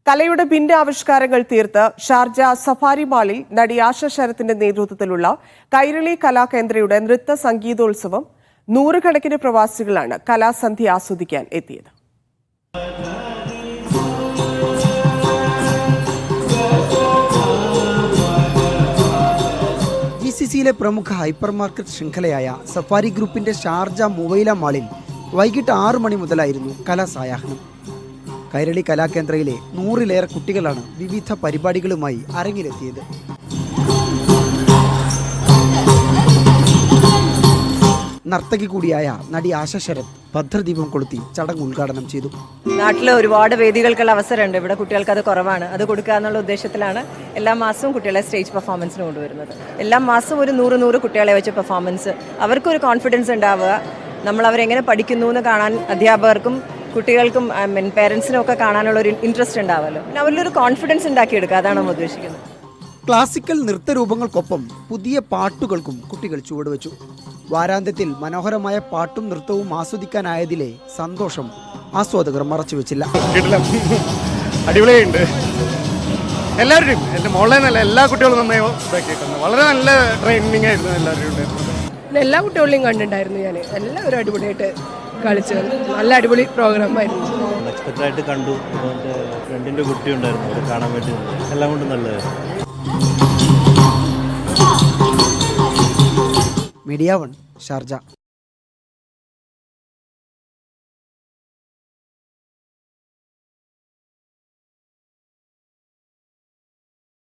കലയുടെ ഭിന്ന ആവിഷ്കാരങ്ങൾ തീർത്ത് ഷാർജ സഫാരി മാളിൽ നടി ആശ ശരത്തിന്റെ നേതൃത്വത്തിലുള്ള കൈരളി കലാകേന്ദ്രയുടെ നൃത്ത സംഗീതോത്സവം നൂറുകണക്കിന് പ്രവാസികളാണ് കലാസന്ധ്യ ആസ്വദിക്കാൻ എത്തിയത്. GCCയിലെ പ്രമുഖ ഹൈപ്പർ മാർക്കറ്റ് ശൃംഖലയായ സഫാരി ഗ്രൂപ്പിന്റെ ഷാർജ മുവൈല മാളിൽ വൈകിട്ട് 6 മണി മുതലായിരുന്നു കലാസായാഹനം. കൈരളി കലാകേന്ദ്രയിലെ 100-ലേറെ കുട്ടികളാണ് വിവിധ പരിപാടികളുമായി അരങ്ങിലെത്തിയത്. നർത്തകി കൂടിയായ നടി ആശ ശരത് ഭദ്രദീപം കൊളുത്തി ചടങ്ങ് ഉദ്ഘാടനം ചെയ്തു. നാട്ടിൽ ഒരുപാട് വേദികൾക്കുള്ള അവസരമുണ്ട്. ഇവിടെ കുട്ടികൾക്ക് അത് കുറവാണ്. അത് കൊടുക്കുക എന്നുള്ള ഉദ്ദേശത്തിലാണ് എല്ലാ മാസവും കുട്ടികളെ സ്റ്റേജ് പെർഫോമൻസിന് കൊണ്ടുവരുന്നത്. എല്ലാ മാസവും ഒരു 100 കുട്ടികളെ വെച്ച് പെർഫോമൻസ്, അവർക്കൊരു കോൺഫിഡൻസ് ഉണ്ടാവുക, നമ്മൾ അവരെങ്ങനെ പഠിക്കുന്നു എന്ന് കാണാൻ അധ്യാപകർക്കും കുട്ടികൾക്കും പേരൻസിനും ഒക്കെ കാണാനുള്ള ഒരു ഇൻട്രസ്റ്റ് ഉണ്ടാവുമല്ലോ. പിന്നെ അവരിലൊരു കോൺഫിഡൻസ് ഉണ്ടാക്കിയെടുക്കുക, അതാണ് നമ്മൾ ഉദ്ദേശിക്കുന്നത്. ക്ലാസിക്കൽ നൃത്തരൂപങ്ങൾക്കൊപ്പം പുതിയ പാട്ടുകൾക്കും കുട്ടികൾ ചുവടുവെച്ചു. വാരാന്ത്യത്തിൽ മനോഹരമായ പാട്ടും നൃത്തവും ആസ്വദിക്കാനായതിലെ സന്തോഷം ആസ്വാദകർ മറച്ചുവെച്ചില്ല. അടിപൊളിയുണ്ട്. എല്ലാവരുടെയും എൻ്റെ മോളെ നല്ല എല്ലാ കുട്ടികളും നന്നായി ഇതാക്കിയിട്ടുണ്ട്. വളരെ നല്ല ട്രെയിനിങ് ആയിരുന്നു എല്ലാവരും. എല്ലാ കുട്ടികളെയും കണ്ടിട്ടുണ്ടായിരുന്നു ഞാൻ. എല്ലാവരും അടിപൊളിയായിട്ട് കളിച്ചു. നല്ല അടിപൊളി പ്രോഗ്രാമായിരുന്നു. അൺഎക്സ്പെക്റ്റഡായിട്ട് കണ്ടു. എൻ്റെ ഫ്രണ്ടിൻ്റെ കുട്ടി ഉണ്ടായിരുന്നു, അവിടെ കാണാൻ വേണ്ടി. എല്ലാം കൊണ്ടും നല്ലതായിരുന്നു. Media 1 Sharjah.